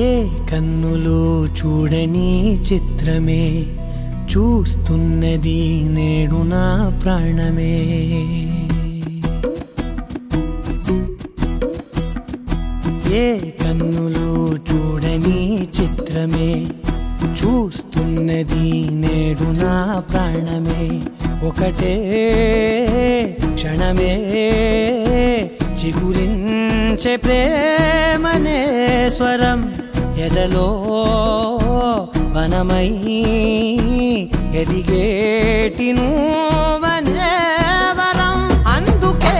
ఏ కన్నులో చూడని చిత్రమే చూస్తున్నది నేడు నా ప్రాణమే. ఏ కన్నులో చూడని చిత్రమే చూస్తున్నది నేడు నా ప్రాణమే. ఒకటే క్షణమే చిగురించే ప్రేమనే స్వరం ఎదలో వనమై ఎదిగేటి నువ్వనే వరం. అందుకే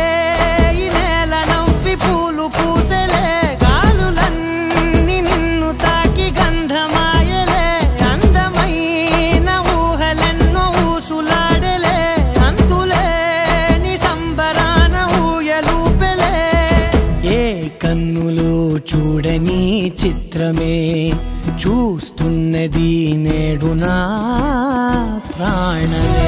ఈ నేల నవ్వి పూలు పూసెలే, గాలులన్నీ నిన్ను తాకి గంధమాయలే. అందమైన ఊహలెన్నో ఊసులాడలే, అంతులేని సంబరాన ఊయలూపెలే. ఏ కన్నులో చూడని చిత్రమే చూస్తున్నది నేడు నా ప్రాణమే.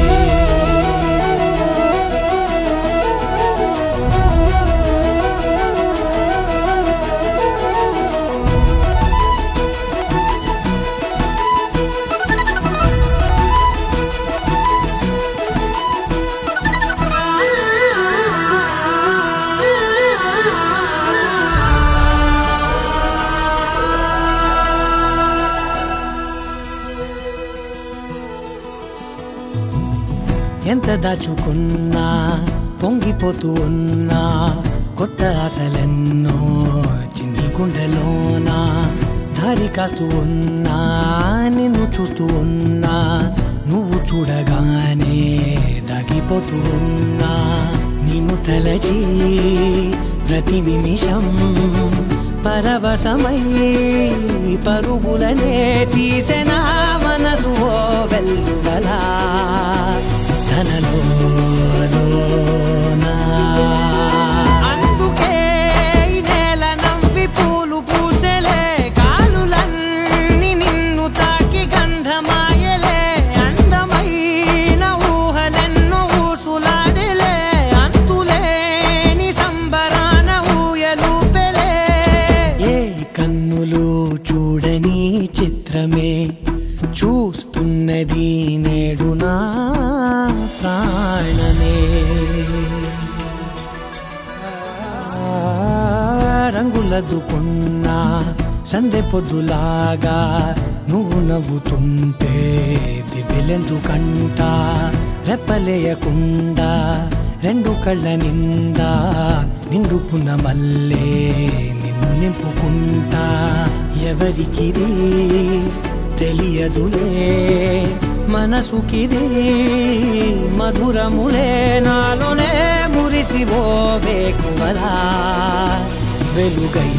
ఎంత దాచుకున్నా పొంగిపోతూ ఉన్నా, కొత్త ఆశలెన్నో చిన్ని గుండెలోనా. దారి కాస్తూ ఉన్నా, నిన్ను చూస్తూ ఉన్నా, నువ్వు చూడగానే దాగిపోతూ ఉన్నా. నిన్ను తలచి ప్రతి నిమిషం పరవశమై పరుగులనే తీసెనా మనసు ఓ వెల్లువలా. అందుకే ఈ నేల నవ్వి పూలు పూసెలే, గాలులన్నీ నిన్ను తాకి గంధమాయలే. అందమైన ఊహలెన్నో ఊసులాడలే, అంతులేని సంబరాన ఊయలూపెలే. ఏ కన్నులు చూడని చిత్రమే చూస్తున్నది నేడు నా ప్రాణమే. రంగులదుకున్నా సందె పొద్దులాగా నువ్వు నవ్వుతుంటే దివ్వెలెందుకంట. రెప్పలేయకుండా రెండు కళ్ళ నిండా నిండుకున్న మల్లే నిన్ను నింపుకుంటా. ఎవరికిది తెలియదులే మనసుకిది మధురములే, నాలోనే మురిసివో వేకువలా వెలుగై